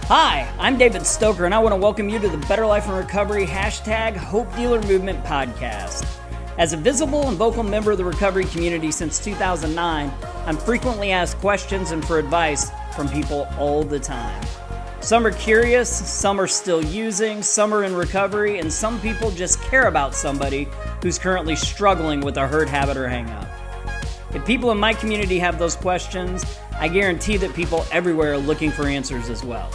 Hi, I'm David Stoecker, and I want to welcome you to the Better Life and Recovery #Hope Dealer Movement podcast. As a visible and vocal member of the recovery community since 2009, I'm frequently asked questions and for advice from people all the time. Some are curious, some are still using, some are in recovery, and some people just care about somebody who's currently struggling with a hurt habit or hang-up. If people in my community have those questions, I guarantee that people everywhere are looking for answers as well.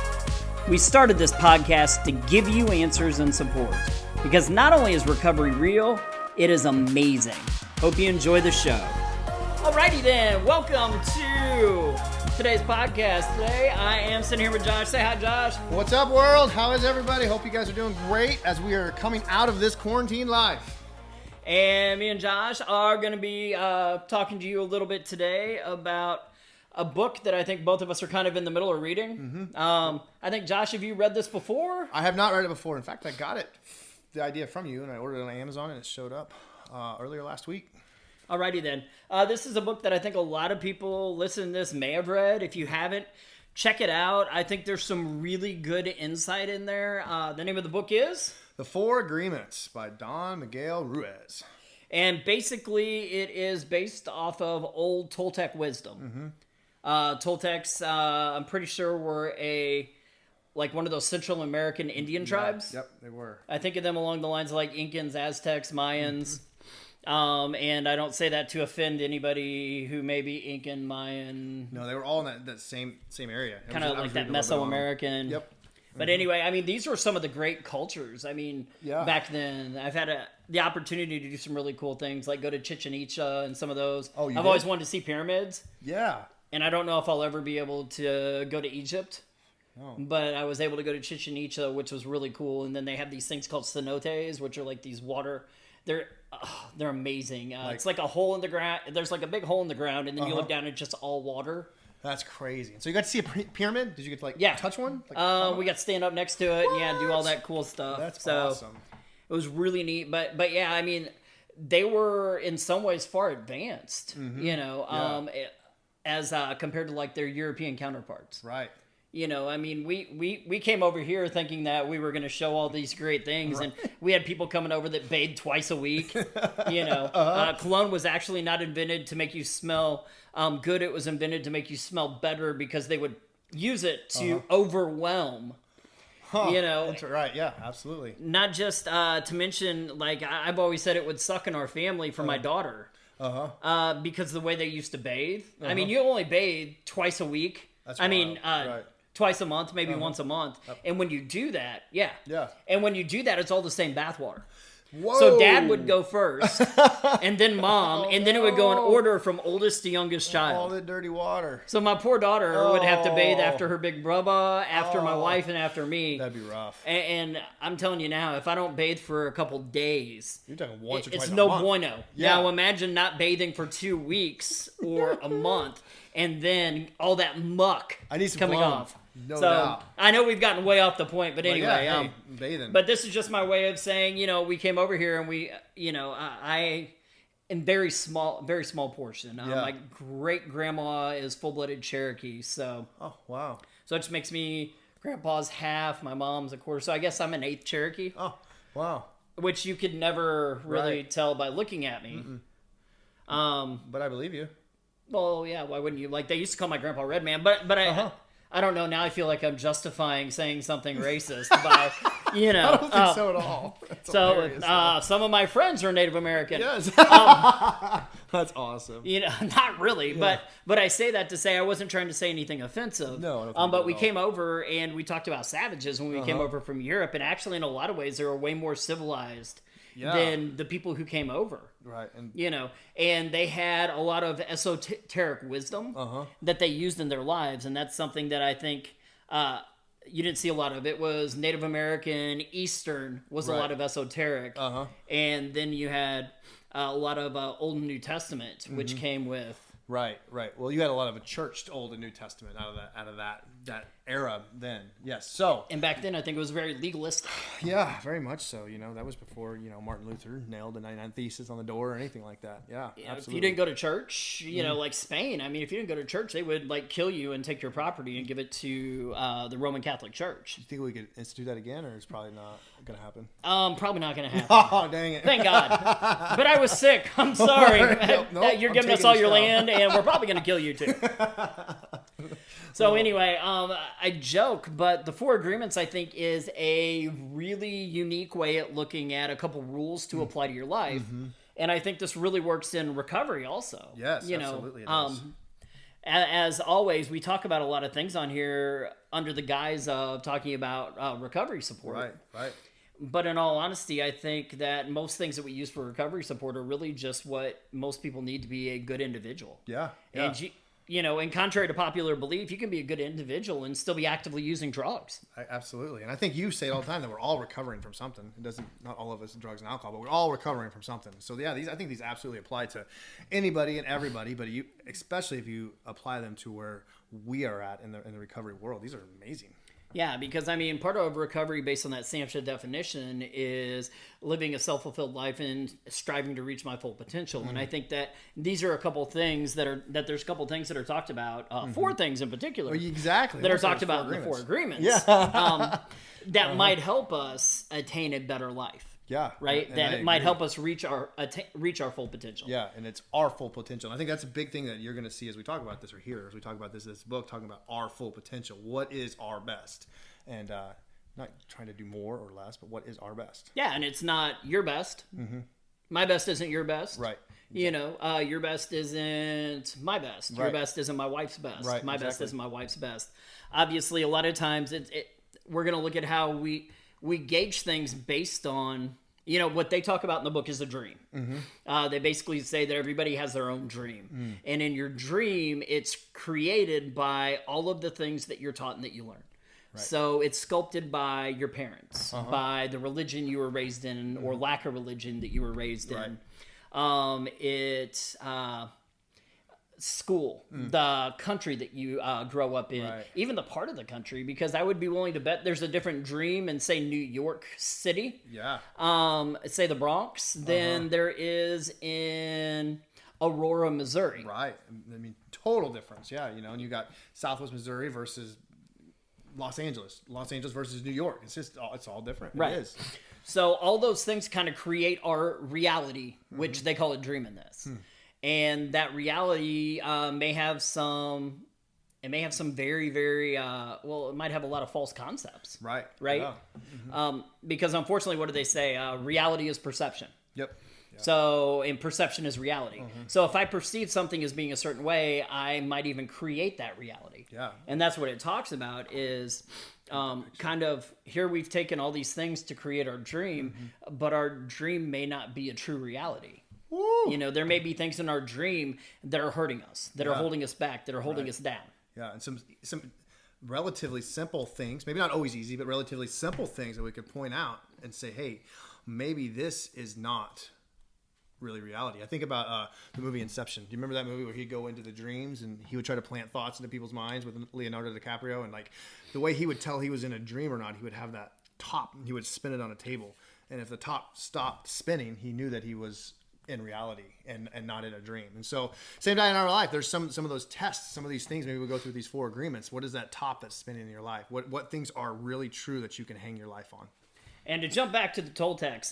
We started this podcast to give you answers and support, because not only is recovery real, it is amazing. Hope you enjoy the show. Alrighty then, welcome to today's podcast. Today I am sitting here with Josh. Say hi, Josh. What's up, world? How is everybody? Hope you guys are doing great as we are coming out of this quarantine life. And me and Josh are going to be talking to you a little bit today about a book that I think both of us are kind of in the middle of reading. I think, Josh, have you read this before? I have not read it before. In fact, I got the idea from you, and I ordered it on Amazon, and it showed up earlier last week. Alrighty then. This is a book that I think a lot of people listening to this may have read. If you haven't, check it out. I think there's some really good insight in there. The name of the book is? The Four Agreements by Don Miguel Ruiz. And basically, it is based off of old Toltec wisdom. Toltecs, I'm pretty sure, were one of those Central American Indian tribes. Yep, they were. I think of them along the lines of like Incans, Aztecs, Mayans. And I don't say that to offend anybody who may be Incan, Mayan. No, they were all in that same area. Kind of like that Mesoamerican. Yep. But anyway, I mean, these were some of the great cultures. I mean, back then, I've had the opportunity to do some really cool things, like go to Chichen Itza and some of those. Oh, I've always wanted to see pyramids. Yeah. And I don't know if I'll ever be able to go to Egypt. Oh. But I was able to go to Chichen Itza, which was really cool. And then they have these things called cenotes, which are like these water. They're amazing. It's like a hole in the ground. There's like a big hole in the ground, and then you look down and it's just all water. That's crazy. So you got to see a pyramid? Did you get to touch one? We got to stand up next to it and do all that cool stuff. That's awesome. It was really neat. But yeah, I mean, they were in some ways far advanced, as compared to like their European counterparts. Right. I mean, we came over here thinking that we were going to show all these great things, and we had people coming over that bathed twice a week. Cologne was actually not invented to make you smell good. It was invented to make you smell better because they would use it to overwhelm. That's right. Yeah, absolutely. Not just to mention, like I've always said, it would suck in our family for my daughter. Because of the way they used to bathe. I mean, you only bathe twice a week. That's right. Twice a month, maybe once a month. And when you do that, and when you do that, it's all the same bathwater. Whoa. So dad would go first, and then mom, and then it would go in order from oldest to youngest child. All the dirty water. So my poor daughter would have to bathe after her big brother, after my wife, and after me. That'd be rough. And I'm telling you now, if I don't bathe for a couple days, you're talking once or twice it's a no month. bueno. Yeah. Now imagine not bathing for 2 weeks or a month, and then all that muck coming off. No doubt. I know we've gotten way off the point, but anyway, bathing. But this is just my way of saying, we came over here and we, I in very small portion. My great grandma is full-blooded Cherokee, so. Oh, wow. So it just makes me, grandpa's half, my mom's a quarter, so I guess I'm an eighth Cherokee. Oh, wow. Which you could never really tell by looking at me. But I believe you. Well, yeah, why wouldn't you? Like, they used to call my grandpa Red Man, but I don't know. Now I feel like I'm justifying saying something racist by, I don't think so at all. That's some of my friends are Native American. Yes. That's awesome. Not really, but I say that to say I wasn't trying to say anything offensive. No, I don't think but we came over and we talked about savages when we came over from Europe, and actually in a lot of ways they were way more civilized than the people who came over. Right. And they had a lot of esoteric wisdom that they used in their lives, and that's something that I think you didn't see a lot of. It was Native American, Eastern was a lot of esoteric, and then you had a lot of Old and New Testament, which came with. Right. Well, you had a lot of a churched Old and New Testament out of that era then. Yes. So. And back then, I think it was very legalistic. Yeah, very much so. That was before, Martin Luther nailed the 99 Thesis on the door or anything like that. Yeah, absolutely. If you didn't go to church, like Spain, I mean, if you didn't go to church, they would like kill you and take your property and give it to the Roman Catholic Church. Do you think we could institute that again, or it's probably not going to happen? Probably not going to happen. Oh, dang it. Thank God. But I was sick. I'm sorry. You're giving us all your land, and we're probably going to kill you too. So anyway, I joke, but the 4 Agreements, I think, is a really unique way at looking at a couple rules to apply to your life. Mm-hmm. And I think this really works in recovery also. Yes, absolutely it does. As always, we talk about a lot of things on here under the guise of talking about recovery support. Right. But in all honesty, I think that most things that we use for recovery support are really just what most people need to be a good individual. Yeah. And and contrary to popular belief, you can be a good individual and still be actively using drugs. Absolutely. And I think you say it all the time that we're all recovering from something. Not all of us drugs and alcohol, but we're all recovering from something. So yeah, I think these absolutely apply to anybody and everybody, but especially if you apply them to where we are at in the recovery world. These are amazing. Yeah, because I mean, part of recovery based on that SAMHSA definition is living a self-fulfilled life and striving to reach my full potential. Mm-hmm. And I think that these are a couple things that there's a couple things that are talked about, 4 things in particular. Well, exactly. That are talked about in the 4 Agreements. Yeah. That might help us attain a better life. Yeah. Right? That it might help us reach our full potential. Yeah, and it's our full potential. And I think that's a big thing that you're going to see as we talk about this, or hear as we talk about this book, talking about our full potential. What is our best? And not trying to do more or less, but what is our best? Yeah, and it's not your best. Mm-hmm. My best isn't your best. Right. Exactly. Your best isn't my best. Right. Your best isn't my wife's best. Right. My best isn't my wife's best. Obviously, a lot of times we're going to look at how we gauge things based on, what they talk about in the book is a dream. Mm-hmm. They basically say that everybody has their own dream. Mm. And in your dream, it's created by all of the things that you're taught and that you learn. Right. So it's sculpted by your parents, by the religion you were raised in, or lack of religion that you were raised in. It's school, the country that you grow up in, even the part of the country, because I would be willing to bet there's a different dream in, say, New York City, say the Bronx, than there is in Aurora, Missouri. Right. I mean, total difference. Yeah. And you got Southwest Missouri versus Los Angeles versus New York. It's all different. Right. It is. So all those things kind of create our reality, which they call a dream in this. And that reality may have some very, very, it might have a lot of false concepts. Right. Yeah. Mm-hmm. Because unfortunately, what do they say? Reality is perception. Yep. Yeah. So, and perception is reality. Mm-hmm. So if I perceive something as being a certain way, I might even create that reality. Yeah. And that's what it talks about is kind of here we've taken all these things to create our dream, but our dream may not be a true reality. Woo. There may be things in our dream that are hurting us, that are holding us back, that are holding us down. Yeah, and some relatively simple things, maybe not always easy, but relatively simple things that we could point out and say, hey, maybe this is not really reality. I think about the movie Inception. Do you remember that movie where he'd go into the dreams and he would try to plant thoughts into people's minds with Leonardo DiCaprio, and like the way he would tell he was in a dream or not, he would have that top and he would spin it on a table, and if the top stopped spinning, he knew that he was in reality and not in a dream. And so same time in our life, there's some of those tests, some of these things. Maybe we'll go through these 4 agreements. What is that top that's spinning in your life? What things are really true that you can hang your life on? And to jump back to the Toltecs,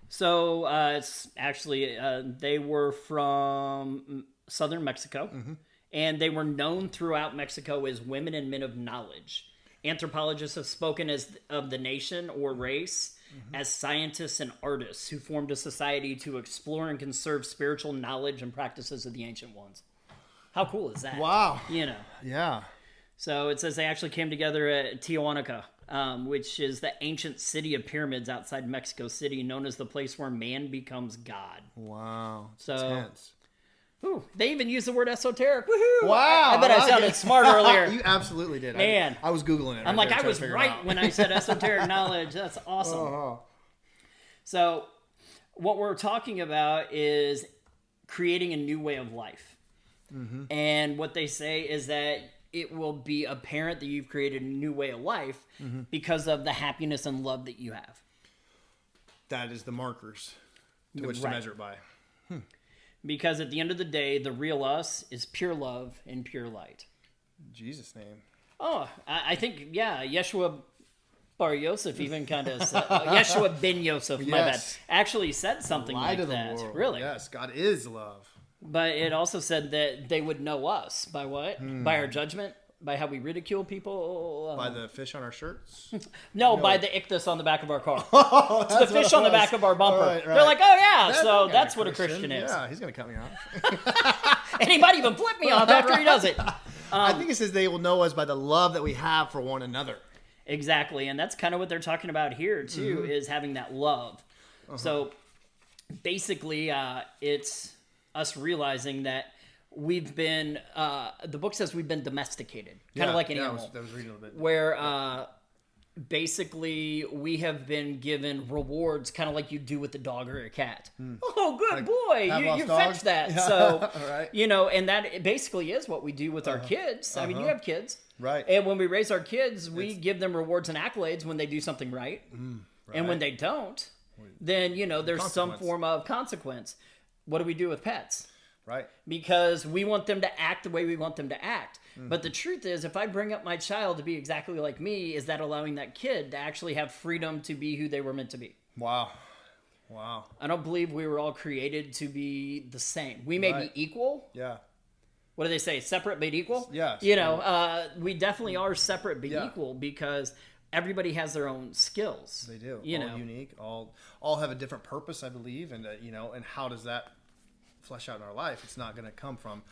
it's actually they were from southern Mexico, and they were known throughout Mexico as women and men of knowledge. Anthropologists have spoken of the nation or race as scientists and artists who formed a society to explore and conserve spiritual knowledge and practices of the ancient ones. How cool is that? Wow. Yeah. So it says they actually came together at Tijuana, which is the ancient city of pyramids outside Mexico City, known as the place where man becomes God. Wow. So, intense. Ooh, they even used the word esoteric. Woohoo! Wow. I bet I sounded smart earlier. You absolutely did. Man. I was Googling it. I'm like, I was right when I said esoteric knowledge. That's awesome. So what we're talking about is creating a new way of life. And what they say is that it will be apparent that you've created a new way of life because of the happiness and love that you have. That is the markers to which to measure it by. Because at the end of the day, the real us is pure love and pure light. In Jesus' name. Oh, I think, Yeshua Bar Yosef even kind of said, Yeshua ben Yosef, my bad, actually said something like that. World. Really? Yes, God is love. But it also said that they would know us by what? By our judgment? By how we ridicule people? By the fish on our shirts? No, by the ichthyos on the back of our car. It's the fish on the back of our bumper. Right. They're like, oh yeah, that's what a Christian is. Yeah, he's going to cut me off. And he might even flip me off after he does it. I think it says they will know us by the love that we have for one another. Exactly, and that's kind of what they're talking about here too, is having that love. So basically, it's us realizing that we've been, the book says we've been domesticated, kind of like an animal. I was reading a little bit. Where basically we have been given rewards, kind of like you do with a dog or a cat. Oh, good boy, you fetched that. Yeah. So, and that basically is what we do with our kids. I mean, you have kids. Right. And when we raise our kids, we give them rewards and accolades when they do something right. And when they don't, then, there's some form of consequence. What do we do with pets? Right. Because we want them to act the way we want them to act. But the truth is, if I bring up my child to be exactly like me, is that allowing that kid to actually have freedom to be who they were meant to be? Wow. I don't believe we were all created to be the same. We may be equal. Yeah. What do they say? Separate but equal? Yes. We definitely are separate but equal because everybody has their own skills. They do. All unique. All have a different purpose, I believe. And, and how does that flesh out in our life? It's not going to come from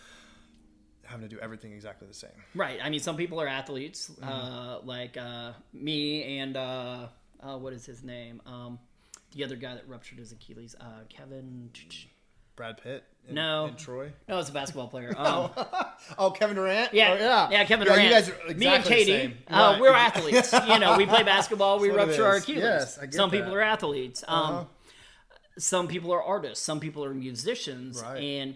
having to do everything exactly the same. Right. I mean, some people are athletes, like me and, what is his name? The other guy that ruptured his Achilles, Kevin... Brad Pitt? And Troy? No, it's a basketball player. Kevin Durant? Yeah, Kevin Durant. You guys are exactly me and Katie, we're athletes. We play basketball, we rupture our Achilles. Yes, I get Some people are athletes. Some people are artists. Some people are musicians. Right. And,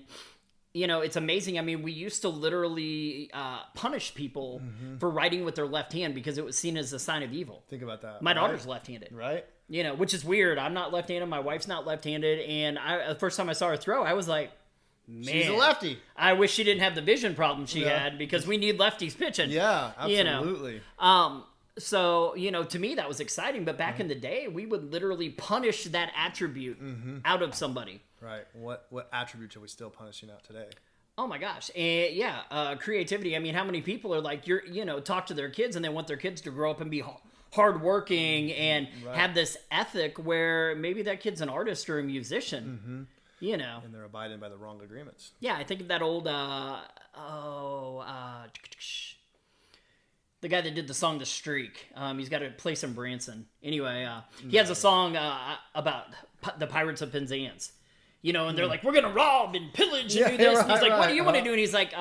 it's amazing. I mean, we used to literally punish people for writing with their left hand because it was seen as a sign of evil. Think about that. My daughter's left-handed. Right. Which is weird. I'm not left-handed. My wife's not left-handed. And the first time I saw her throw, I was like, man. She's a lefty. I wish she didn't have the vision problem she had because we need lefties pitching. Yeah, absolutely. So, to me, that was exciting. But back in the day, we would literally punish that attribute out of somebody. Right. What attribute are we still punishing out today? Oh, my gosh. And creativity. I mean, how many people are like, talk to their kids and they want their kids to grow up and be hardworking and have this ethic where maybe that kid's an artist or a musician, And they're abiding by the wrong agreements. Yeah, I think of that old, the guy that did the song The Streak. He's got a place in Branson. Anyway, he has a song about the Pirates of Penzance. And they're like, we're going to rob and pillage and do this. And he's like, what do you want to do? And he's like,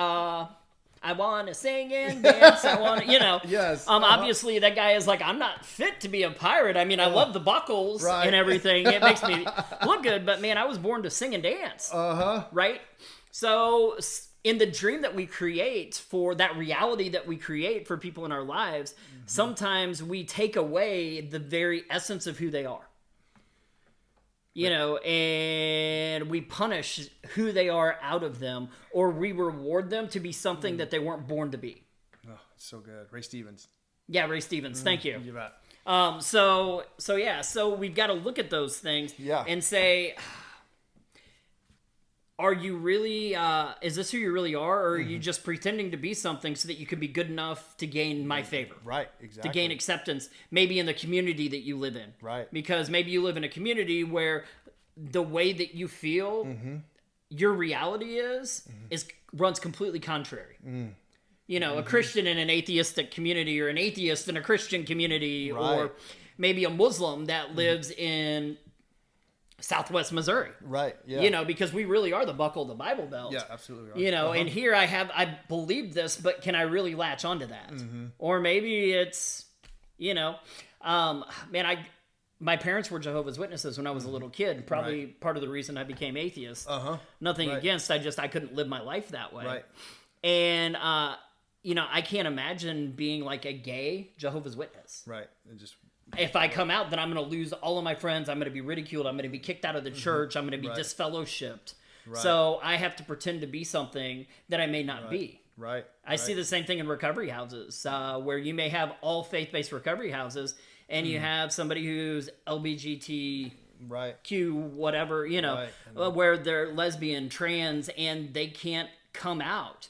I want to sing and dance. I want to, Yes. Obviously, that guy is like, I'm not fit to be a pirate. I mean, I love the buckles and everything. It makes me look good. But, man, I was born to sing and dance. Right? So, in the dream that we create for that reality that we create for people in our lives, sometimes we take away the very essence of who they are. And we punish who they are out of them, or we reward them to be something that they weren't born to be. Oh, so good. Ray Stevens. Yeah, Ray Stevens. Thank you. You bet. So we've got to look at those things and say, are you really, is this who you really are, or are you just pretending to be something so that you can be good enough to gain my favor? Right, exactly. To gain acceptance, maybe in the community that you live in. Right. Because maybe you live in a community where the way that you feel, your reality runs completely contrary. A Christian in an atheistic community, or an atheist in a Christian community, or maybe a Muslim that lives in Southwest Missouri. Right, yeah. Because we really are the buckle of the Bible Belt. Yeah, absolutely. And here I believe this, but can I really latch onto that? Or maybe it's, my parents were Jehovah's Witnesses when I was a little kid. Probably part of the reason I became atheist. Nothing against, I couldn't live my life that way. Right. And, I can't imagine being like a gay Jehovah's Witness. Right. And just if I come out, then I'm going to lose all of my friends. I'm going to be ridiculed. I'm going to be kicked out of the church. I'm going to be disfellowshipped. Right. So I have to pretend to be something that I may not be. Right. I see the same thing in recovery houses, where you may have all faith-based recovery houses, and you have somebody who's LBGT, Q, whatever, where they're lesbian, trans, and they can't come out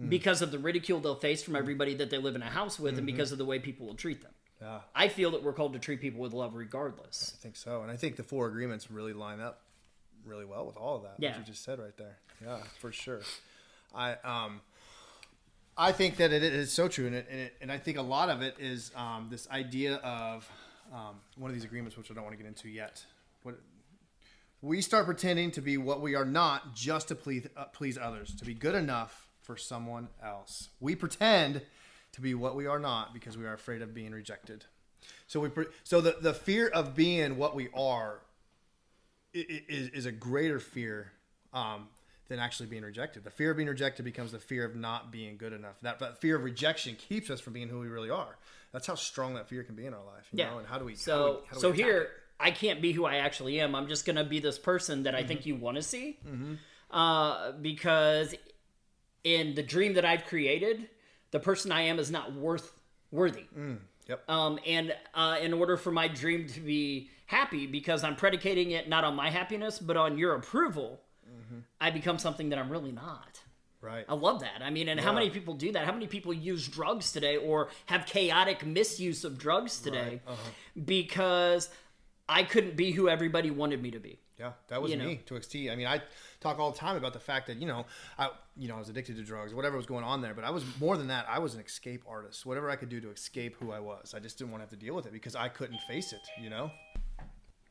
because of the ridicule they'll face from everybody that they live in a house with, and because of the way people will treat them. Yeah. I feel that we're called to treat people with love regardless. I think so. And I think the 4 agreements really line up really well with all of that, what you just said right there. Yeah, for sure. I think that it is so true, and I think a lot of it is this idea of one of these agreements, which I don't want to get into yet. We start pretending to be what we are not just to please others, to be good enough for someone else. We pretend to be what we are not because we are afraid of being rejected. So the fear of being what we are is a greater fear than actually being rejected. The fear of being rejected becomes the fear of not being good enough. That fear of rejection keeps us from being who we really are. That's how strong that fear can be in our life. You know? And how do we? So here, I can't be who I actually am. I'm just going to be this person that I think you want to see, because in the dream that I've created, the person I am is not worthy. Yep. And in order for my dream to be happy, because I'm predicating it not on my happiness, but on your approval, I become something that I'm really not. Right. I love that. I mean, and how many people do that? How many people use drugs today or have chaotic misuse of drugs today because I couldn't be who everybody wanted me to be? Yeah, that was me to XT. I mean, I talk all the time about the fact that, I was addicted to drugs, whatever was going on there. But I was more than that. I was an escape artist. Whatever I could do to escape who I was. I just didn't want to have to deal with it because I couldn't face it,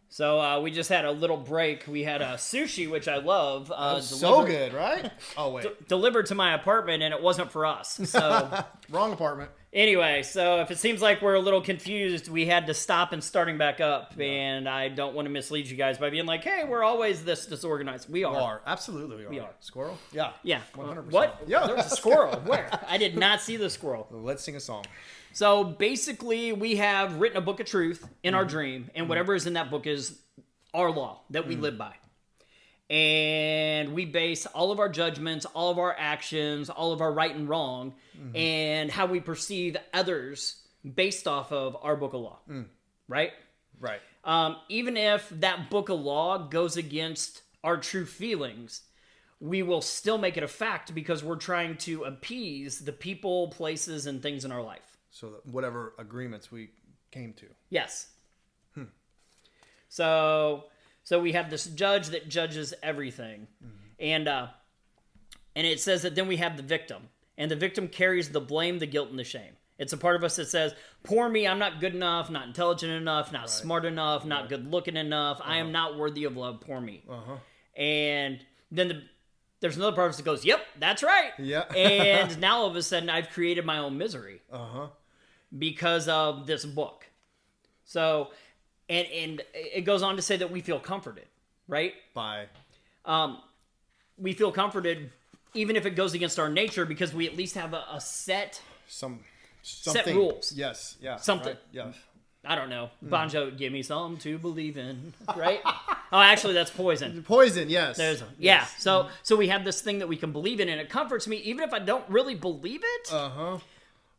So we just had a little break. We had a sushi, which I love. So good, right? Oh, wait. Delivered to my apartment, and it wasn't for us. So wrong apartment. Anyway, so if it seems like we're a little confused, we had to stop and starting back up. Yeah. And I don't want to mislead you guys by being like, hey, we're always this disorganized. We are. Absolutely we are. Squirrel? Yeah. 100%. What? Yeah. There's a squirrel. Where? I did not see the squirrel. Let's sing a song. So basically, we have written a book of truth in our dream, and whatever is in that book is our law that we live by. And we base all of our judgments, all of our actions, all of our right and wrong, and how we perceive others based off of our book of law. Right? Right. Even if that book of law goes against our true feelings, we will still make it a fact because we're trying to appease the people, places, and things in our life. So that whatever agreements we came to. Yes. So we have this judge that judges everything. And it says that then we have the victim. And the victim carries the blame, the guilt, and the shame. It's a part of us that says, poor me, I'm not good enough, not intelligent enough, not smart enough, not good looking enough. I am not worthy of love, poor me. And then there's another part of us that goes, yep, that's right. Yeah. And now all of a sudden I've created my own misery. Because of this book. So, and it goes on to say that we feel comforted, right? By? We feel comforted even if it goes against our nature because we at least have a set rules. Yes, yeah. Something. Right? Yeah. I don't know. Bon Jovi, give me something to believe in, right? Oh, actually, that's Poison. Poison, yes. Yeah, so we have this thing that we can believe in, and it comforts me even if I don't really believe it.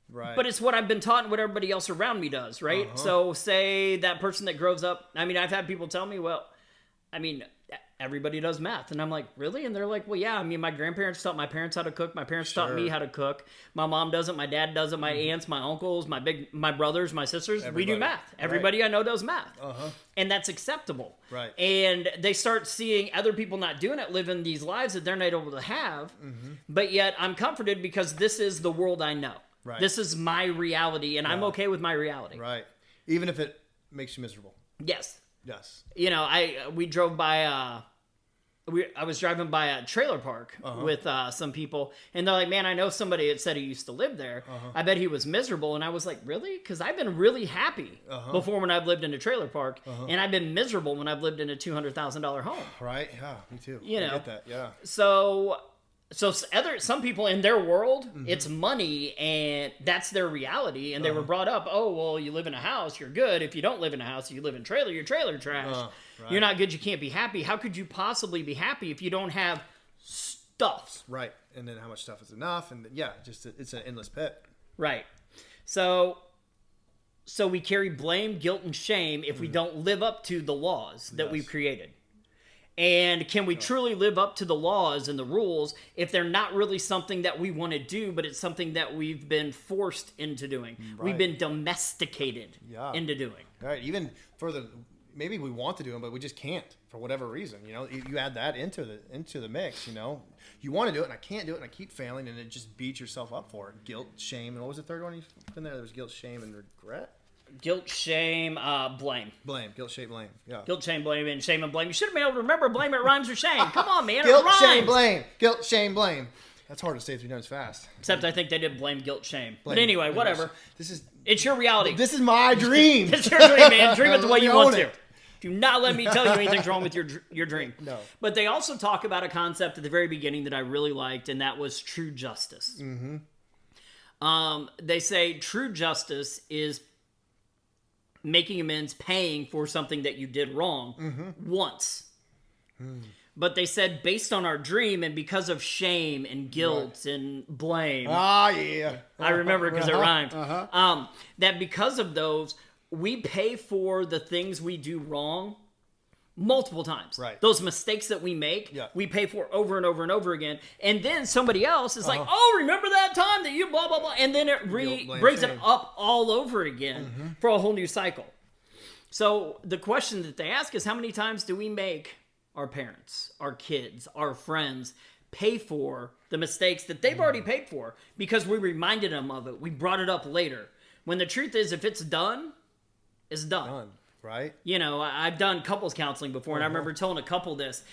Right. But it's what I've been taught and what everybody else around me does, right? So say that person that grows up, I mean, I've had people tell me, well, I mean, everybody does math. And I'm like, really? And they're like, well, yeah, I mean, my grandparents taught my parents how to cook. My parents taught me how to cook. My mom does it. My dad does it. My aunts, my uncles, my brothers, my sisters, we do math. Everybody I know does math. And that's acceptable. Right. And they start seeing other people not doing it, living these lives that they're not able to have. But yet I'm comforted because this is the world I know. Right. This is my reality, and I'm okay with my reality. Right. Even if it makes you miserable. Yes. Yes. We drove by. I was driving by a trailer park with some people, and they're like, "Man, I know somebody that said he used to live there. I bet he was miserable." And I was like, "Really?" Because I've been really happy before when I've lived in a trailer park, and I've been miserable when I've lived in a $200,000 home. Right. Yeah. Me too. I get that. Yeah. So So some people in their world, it's money, and that's their reality. And they were brought up, oh, well, you live in a house, you're good. If you don't live in a house, you live in trailer, you're trailer trash. Right. You're not good, you can't be happy. How could you possibly be happy if you don't have stuff? Right. And then how much stuff is enough? And it's an endless pit. Right. So we carry blame, guilt, and shame if we don't live up to the laws that we've created. And can we truly live up to the laws and the rules if they're not really something that we want to do, but it's something that we've been forced into doing? Right. We've been domesticated into doing. Right. Even further, maybe we want to do them, but we just can't for whatever reason. You add that into the mix. You want to do it, and I can't do it, and I keep failing, and it just beats yourself up for it. Guilt, shame, and what was the third one you've been there? There was guilt, shame, and regret. Guilt, shame, blame. Blame. Guilt, shame, blame. Yeah. Guilt, shame, blame, and shame and blame. You should have been able to remember blame. It rhymes with shame. Come on, man. Guilt, it rhymes. shame, blame. Guilt, shame, blame. That's hard to say 3 times fast. Except I think they did blame, guilt, shame. But anyway, whatever. It's your reality. This is my dream. It's your dream, man. Dream it the way you want to. Do not let me tell you anything's wrong with your dream. No. But they also talk about a concept at the very beginning that I really liked, and that was true justice. They say true justice is making amends, paying for something that you did wrong once. But they said based on our dream and because of shame and guilt and blame. I remember because it rhymed. That because of those, we pay for the things we do wrong multiple times. Right. Those mistakes that we make, we pay for over and over and over again. And then somebody else is like, oh, remember that time that you blah, blah, blah. And then it brings it up all over again for a whole new cycle. So the question that they ask is, how many times do we make our parents, our kids, our friends pay for the mistakes that they've already paid for because we reminded them of it. We brought it up later. When the truth is, if it's done, it's done. Right? I've done couples counseling before, and I remember telling a couple this.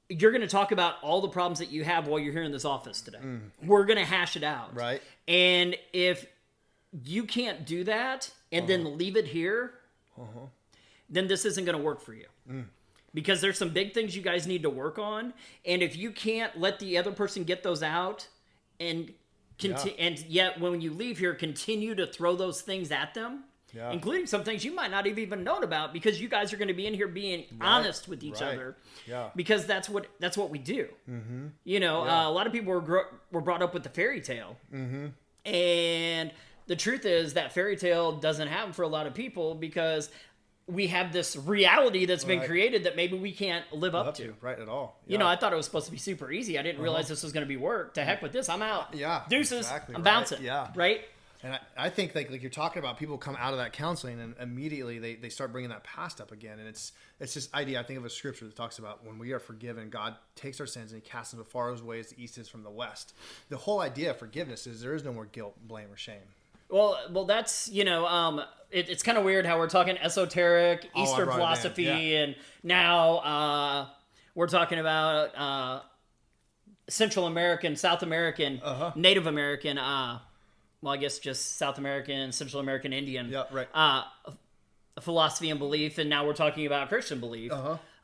You're going to talk about all the problems that you have while you're here in this office today. We're going to hash it out. Right. And if you can't do that and then leave it here, then this isn't going to work for you. Because there's some big things you guys need to work on. And if you can't let the other person get those out and yet when you leave here, continue to throw those things at them, including some things you might not have even known about, because you guys are going to be in here being honest with each other. Because that's what we do. A lot of people were brought up with the fairy tale. And the truth is that fairy tale doesn't happen for a lot of people because we have this reality that's been created that maybe we can't live up to. Right, at all. I thought it was supposed to be super easy. I didn't realize this was going to be work. To heck with this. I'm out. Deuces. Exactly, I'm bouncing. Right? And I think like you're talking about, people come out of that counseling and immediately they start bringing that past up again. And it's this idea, I think of a scripture that talks about when we are forgiven, God takes our sins and he casts them as far away as the east is from the west. The whole idea of forgiveness is there is no more guilt, blame, or shame. Well, that's, it's kind of weird how we're talking esoteric Eastern philosophy, and now we're talking about Central American, South American, Native American, well, I guess just South American, Central American, Indian philosophy and belief, and now we're talking about Christian belief.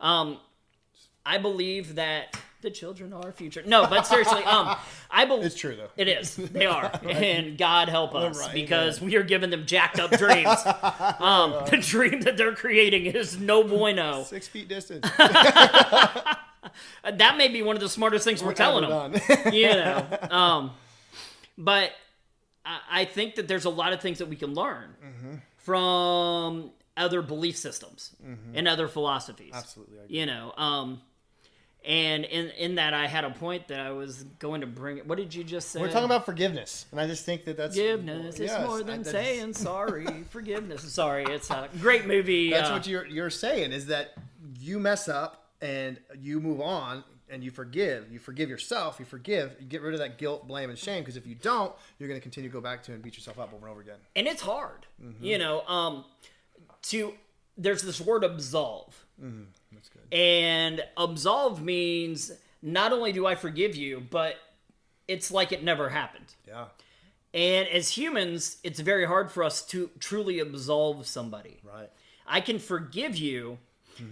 I believe that the children are our future. No, but seriously, I believe it's true though. It is. They are, and God help us because we are giving them jacked up dreams. The dream that they're creating is no bueno. 6 feet distance. That may be one of the smartest things we're telling them. But I think that there's a lot of things that we can learn from other belief systems and other philosophies. Absolutely, I agree. And in that, I had a point that I was going to bring. What did you just say? We're talking about forgiveness, and I just think that's forgiveness. It's more than saying sorry. Forgiveness. Sorry, it's a great movie. That's what you're saying, is that you mess up and you move on and you forgive. You forgive yourself. You get rid of that guilt, blame, and shame. Because if you don't, you're going to continue to go back to and beat yourself up over and over again. And it's hard, there's this word absolve. That's good. And absolve means not only do I forgive you, but it's like it never happened. Yeah. And as humans, it's very hard for us to truly absolve somebody. Right. I can forgive you,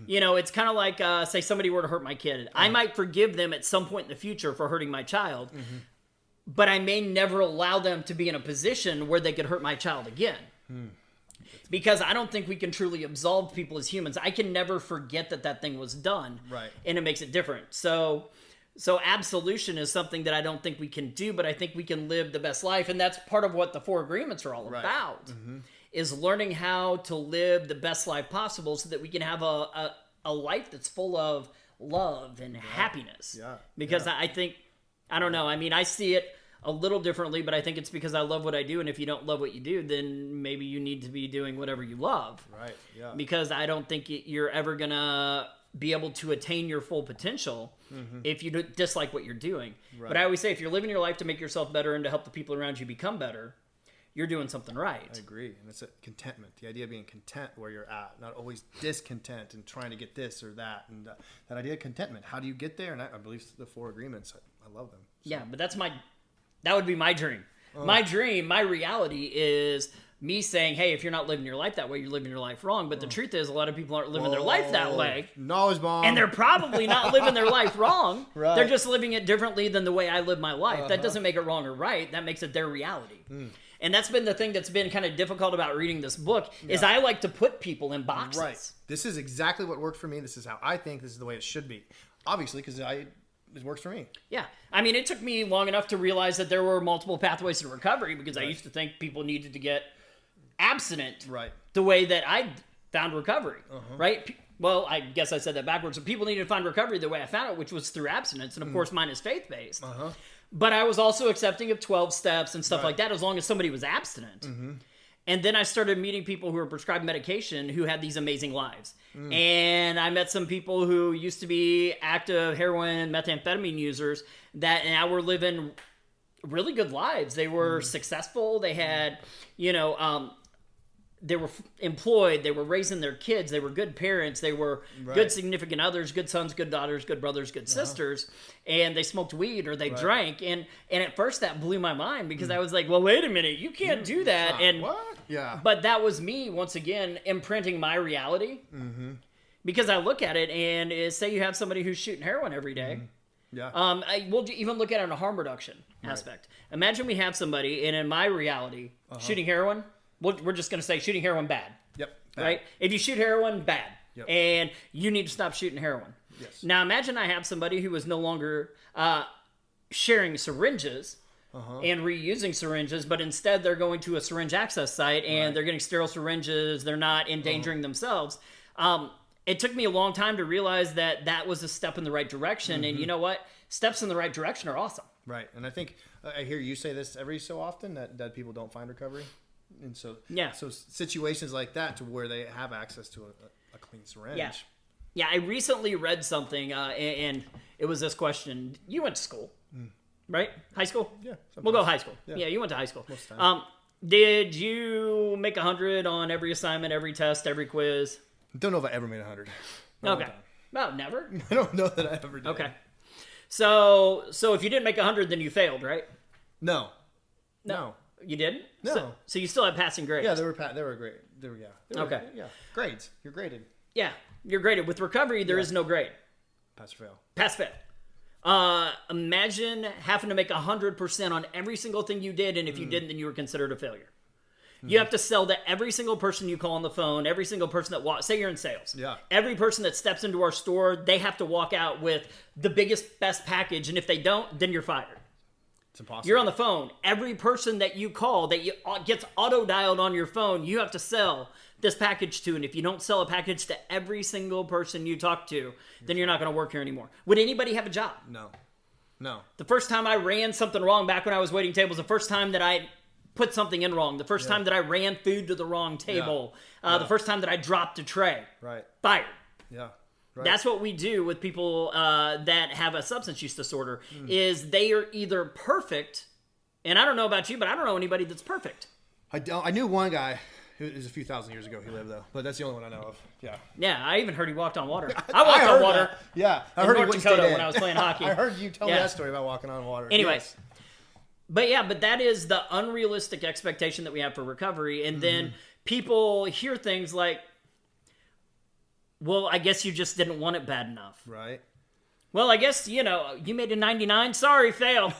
You know, it's kind of like, say somebody were to hurt my kid. I might forgive them at some point in the future for hurting my child, but I may never allow them to be in a position where they could hurt my child again. Because I don't think we can truly absolve people as humans. I can never forget that thing was done. Right. And it makes it different. So absolution is something that I don't think we can do, but I think we can live the best life. And that's part of what the 4 agreements are all about, is learning how to live the best life possible so that we can have a life that's full of love and happiness. Yeah. Because I think, I don't know, I mean, I see it a little differently, but I think it's because I love what I do. And if you don't love what you do, then maybe you need to be doing whatever you love. Right. Yeah. Because I don't think you're ever going to be able to attain your full potential if you dislike what you're doing. Right. But I always say, if you're living your life to make yourself better and to help the people around you become better, you're doing something right. I agree. And it's a contentment. The idea of being content where you're at, not always discontent and trying to get this or that. And that idea of contentment. How do you get there? And I believe the 4 agreements, I love them. So. Yeah, but that would be my dream. My dream, my reality is me saying, hey, if you're not living your life that way, you're living your life wrong. But the truth is, a lot of people aren't living their life that way. Knowledge bomb. And they're probably not living their life wrong. Right. They're just living it differently than the way I live my life. That doesn't make it wrong or right. That makes it their reality. And that's been the thing that's been kind of difficult about reading this book, is I like to put people in boxes. Right. This is exactly what worked for me. This is how I think. This is the way it should be. Obviously, because it works for me. Yeah. I mean, it took me long enough to realize that there were multiple pathways to recovery, because I used to think people needed to get abstinent the way that I found recovery, right? Well, I guess I said that backwards. So people needed to find recovery the way I found it, which was through abstinence. And of course, mine is faith-based. But I was also accepting of 12 steps and stuff like that, as long as somebody was abstinent. And then I started meeting people who were prescribed medication who had these amazing lives. And I met some people who used to be active heroin, methamphetamine users that now were living really good lives. They were successful. They had, they were employed. They were raising their kids. They were good parents. They were good significant others, good sons, good daughters, good brothers, good sisters. And they smoked weed or they drank. And at first that blew my mind, because I was like, well, wait a minute, you can't do that. And what? Yeah. But that was me, once again, imprinting my reality. Because I look at it and say you have somebody who's shooting heroin every day. Yeah. We'll even look at it on a harm reduction aspect. Imagine we have somebody, and in my reality, shooting heroin, we're just going to say shooting heroin bad. Yep. Bad. Right? If you shoot heroin, bad. Yep. And you need to stop shooting heroin. Yes. Now imagine I have somebody who is no longer sharing syringes and reusing syringes, but instead they're going to a syringe access site and they're getting sterile syringes. They're not endangering themselves. It took me a long time to realize that was a step in the right direction. And you know what? Steps in the right direction are awesome. Right. And I think I hear you say this every so often, that people don't find recovery. And so, so situations like that, to where they have access to a clean syringe. Yeah. I recently read something, and it was this question. You went to school, right? High school? Yeah. We'll go high school. Yeah, you went to high school. Most of the time. Did you make 100 on every assignment, every test, every quiz? Don't know if I ever made 100. Okay. Well, never? I don't know that I ever did. Okay. So if you didn't make 100, then you failed, right? No. You didn't? No. So you still had passing grades? Yeah, they were great. Okay. Yeah. Grades. You're graded. Yeah, you're graded. With recovery, there is no grade. Pass or fail. Pass, fail. Imagine having to make 100% on every single thing you did, and if you didn't, then you were considered a failure. You have to sell to every single person you call on the phone, every single person that walks. Say you're in sales. Yeah. Every person that steps into our store, they have to walk out with the biggest, best package, and if they don't, then you're fired. It's impossible. You're on the phone. Every person that you call that gets auto-dialed on your phone, you have to sell this package to. And if you don't sell a package to every single person you talk to, then you're not going to work here anymore. Would anybody have a job? No. The first time I ran something wrong back when I was waiting tables, the first time that I put something in wrong, the first time that I ran food to the wrong table, the first time that I dropped a tray, fired. Yeah. Right. That's what we do with people that have a substance use disorder, is they are either perfect, and I don't know about you, but I don't know anybody that's perfect. I knew one guy, it was a few thousand years ago he lived though, but that's the only one I know of. Yeah. Yeah, I even heard he walked on water. I walked on water. That. Yeah. I heard North Dakota when I was playing hockey. I heard you tell me that story about walking on water. Anyway. Yes. But that is the unrealistic expectation that we have for recovery. And then people hear things like, Well, I guess you just didn't want it bad enough. Right. Well, I guess, you made a 99. Sorry, failed.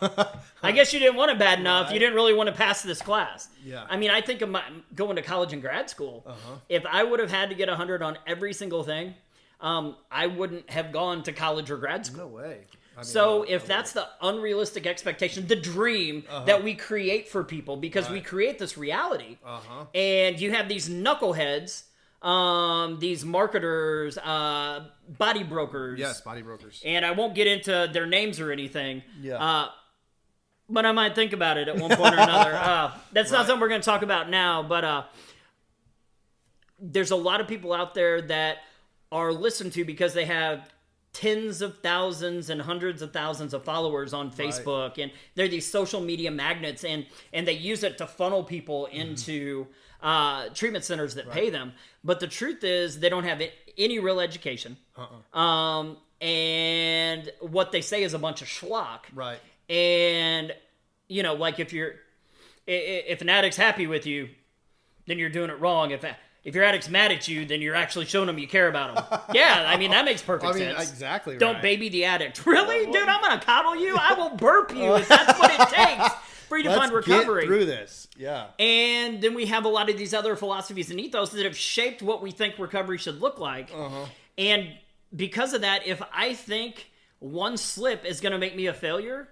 I guess you didn't want it bad enough. Right. You didn't really want to pass this class. Yeah. I mean, I think of going to college and grad school. If I would have had to get 100 on every single thing, I wouldn't have gone to college or grad school. No way. So if that's the unrealistic expectation, the dream that we create for people, because we create this reality, and you have these knuckleheads, these marketers, body brokers. Yes, body brokers. And I won't get into their names or anything. Yeah. But I might think about it at one point or another. That's not something we're going to talk about now, but there's a lot of people out there that are listened to because they have tens of thousands and hundreds of thousands of followers on Facebook, and they're these social media magnets, and they use it to funnel people into treatment centers that pay them. But the truth is, they don't have any real education, and what they say is a bunch of schlock. Right. And like if an addict's happy with you, then you're doing it wrong. If your addict's mad at you, then you're actually showing them you care about them. Yeah, I mean, that makes perfect sense. Exactly right. Don't baby the addict. Really? Dude, I'm going to coddle you? I will burp you if that's what it takes for you to find recovery. Get through this. Yeah. And then we have a lot of these other philosophies and ethos that have shaped what we think recovery should look like. And because of that, if I think one slip is going to make me a failure,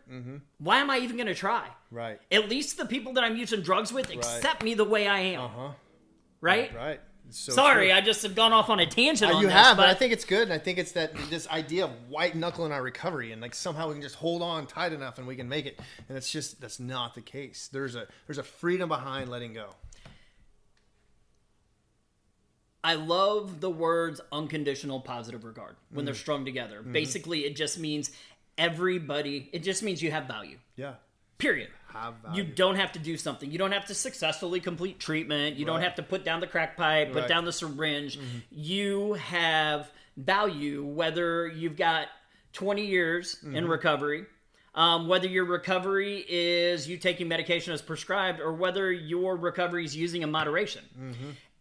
why am I even going to try? Right. At least the people that I'm using drugs with accept me the way I am. Right? Right. So sorry, true. I just have gone off on a tangent on you this. have, but I think it's good, and I think it's this idea of white knuckling our recovery, and like somehow we can just hold on tight enough and we can make it. And it's just that's not the case. There's a freedom behind letting go. I love the words unconditional positive regard when they're strung together. Basically, it just means it just means you have value. Yeah. Period. Have value. You don't have to do something. You don't have to successfully complete treatment. You don't have to put down the crack pipe, put down the syringe. You have value, whether you've got 20 years in recovery, whether your recovery is you taking medication as prescribed, or whether your recovery is using in moderation.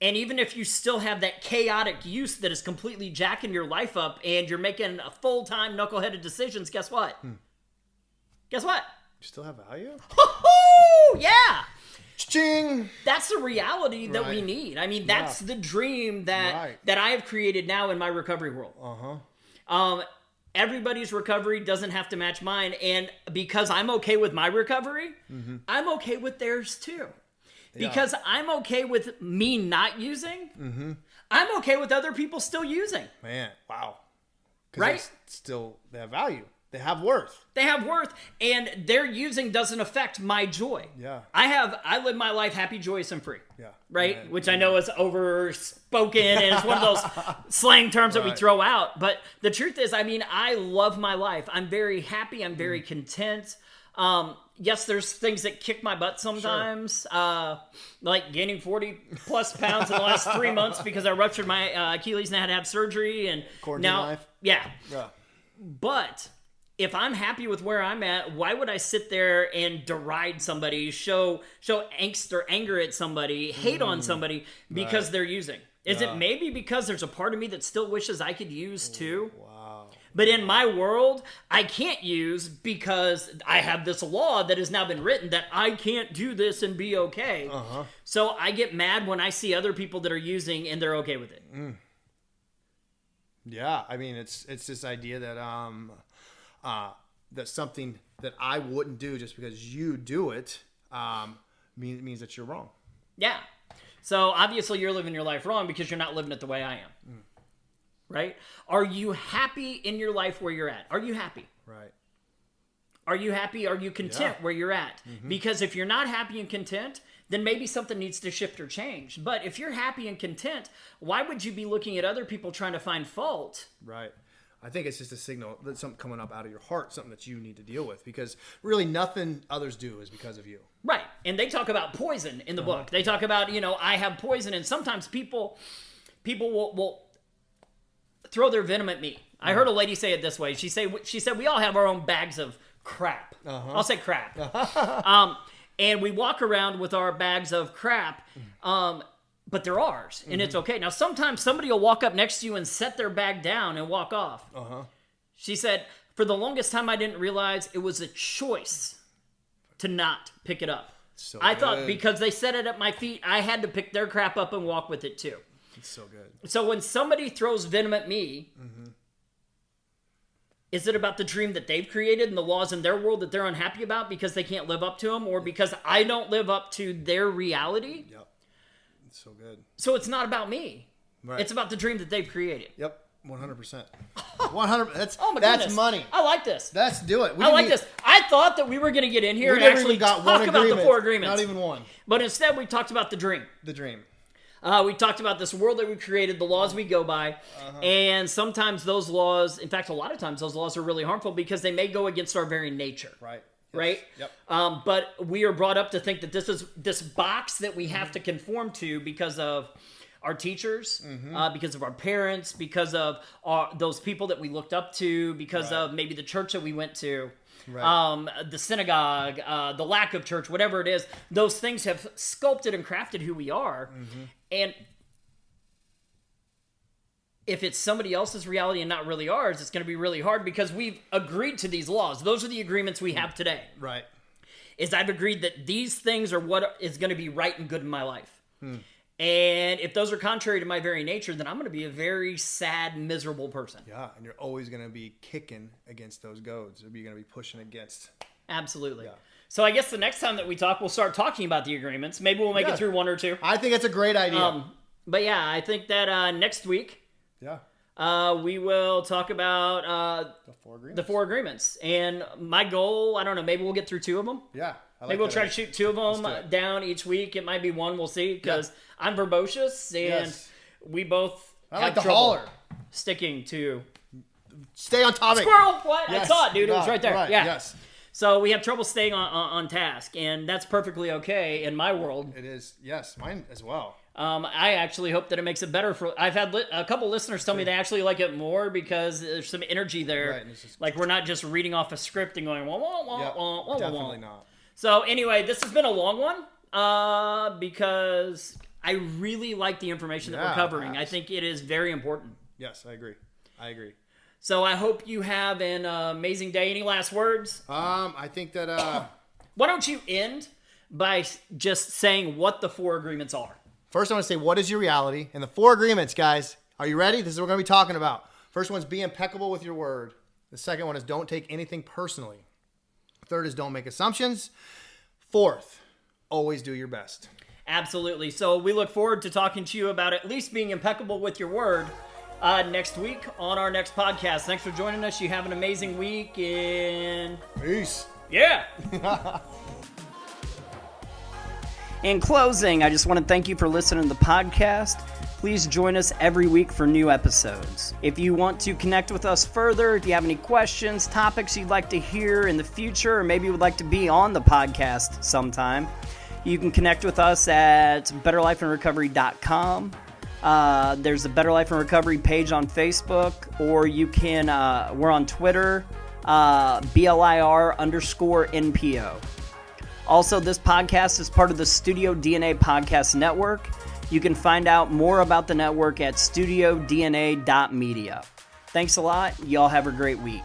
And even if you still have that chaotic use that is completely jacking your life up and you're making a full-time knuckleheaded decisions, guess what? Guess what? You still have value? Yeah. Ching. That's the reality that we need. I mean, that's the dream that I have created now in my recovery world. Everybody's recovery doesn't have to match mine, and because I'm okay with my recovery, I'm okay with theirs too. Because I'm okay with me not using, I'm okay with other people still using. Man, wow. Right? They have value. They have worth. They have worth, and their using doesn't affect my joy. Yeah. I live my life happy, joyous, and free. Yeah. Right? Yeah. Which I know is overspoken, and it's one of those slang terms that we throw out. But the truth is, I mean, I love my life. I'm very happy. I'm very content. Yes, there's things that kick my butt sometimes, like gaining 40 plus pounds in the last 3 months because I ruptured my Achilles and I had to have surgery. And quarantine now, life. Yeah. But if I'm happy with where I'm at, why would I sit there and deride somebody, show angst or anger at somebody, hate on somebody because they're using? Is it maybe because there's a part of me that still wishes I could use too? Wow. But in my world, I can't use because I have this law that has now been written that I can't do this and be okay. So I get mad when I see other people that are using and they're okay with it. Yeah, I mean, it's this idea that that's something that I wouldn't do just because you do it means that you're wrong. Yeah. So obviously you're living your life wrong because you're not living it the way I am. Right? Are you happy in your life where you're at? Are you happy? Right. Are you happy? Are you content where you're at? Because if you're not happy and content, then maybe something needs to shift or change. But if you're happy and content, why would you be looking at other people trying to find fault? Right. I think it's just a signal that something coming up out of your heart, something that you need to deal with, because really nothing others do is because of you. Right. And they talk about poison in the book. They talk about, I have poison, and sometimes people will throw their venom at me. I heard a lady say it this way. She said we all have our own bags of crap. I'll say crap. And we walk around with our bags of crap. but they're ours, and it's okay. Now, sometimes somebody will walk up next to you and set their bag down and walk off. She said, for the longest time, I didn't realize it was a choice to not pick it up. I thought because they set it at my feet, I had to pick their crap up and walk with it too. It's so good. So when somebody throws venom at me, is it about the dream that they've created and the laws in their world that they're unhappy about because they can't live up to them, or because I don't live up to their reality? Yep. It's so good. So it's not about me. Right. It's about the dream that they've created. Yep. 100%. 100%. That's goodness. money. I like this. Let's do it. I like this. I thought that we were going to get in here and actually talk about the 4 agreements. Not even one. But instead, we talked about the dream. The dream. We talked about this world that we created, the laws we go by, and sometimes those laws, in fact, a lot of times those laws are really harmful because they may go against our very nature. Right. Yes. Right? Yep. But we are brought up to think that this is this box that we have to conform to because of our teachers, because of our parents, because of those people that we looked up to, because of maybe the church that we went to. Right. The synagogue, the lack of church, whatever it is, those things have sculpted and crafted who we are. And if it's somebody else's reality and not really ours, it's going to be really hard because we've agreed to these laws. Those are the agreements we have today. Right. Is I've agreed that these things are what is going to be right and good in my life. And if those are contrary to my very nature, then I'm going to be a very sad, miserable person. Yeah, and you're always going to be kicking against those goads. You're going to be pushing against. Absolutely. Yeah. So I guess the next time that we talk, we'll start talking about the agreements. Maybe we'll make it through 1 or 2. I think that's a great idea. But yeah, I think that next week, we will talk about the 4 agreements. And my goal, I don't know, maybe we'll get through 2 of them. Yeah. Maybe we'll try to shoot 2 of them down each week. It might be 1, we'll see, because I'm verbose, and we both have trouble sticking to... Stay on topic. Squirrel! What? Yes. I saw it, dude. It was right there. Right. Yeah. Yes. So we have trouble staying on task, and that's perfectly okay in my world. It is. Yes, mine as well. I actually hope that it makes it better for... I've had a couple listeners tell me they actually like it more because there's some energy there. Right. Like we're not just reading off a script and going, wah, wah, wah, wah, wah, definitely not. So anyway, this has been a long one because I really like the information that we're covering. I think it is very important. Yes, I agree. So I hope you have an amazing day. Any last words? I think that... Why don't you end by just saying what the 4 agreements are? First, I want to say, what is your reality? And the 4 agreements, guys. Are you ready? This is what we're going to be talking about. First one's be impeccable with your word. The second one is don't take anything personally. Third is don't make assumptions. Fourth, always do your best. Absolutely. So we look forward to talking to you about at least being impeccable with your word next week on our next podcast. Thanks for joining us. You have an amazing week, and peace. Yeah. In closing, I just want to thank you for listening to the podcast. Please join us every week for new episodes. If you want to connect with us further, if you have any questions, topics you'd like to hear in the future, or maybe would like to be on the podcast sometime, you can connect with us at betterlifeandrecovery.com. There's the Better Life and Recovery page on Facebook, or you can, we're on Twitter, BLIR_NPO. Also, this podcast is part of the Studio DNA Podcast Network. You can find out more about the network at studiodna.media. Thanks a lot. Y'all have a great week.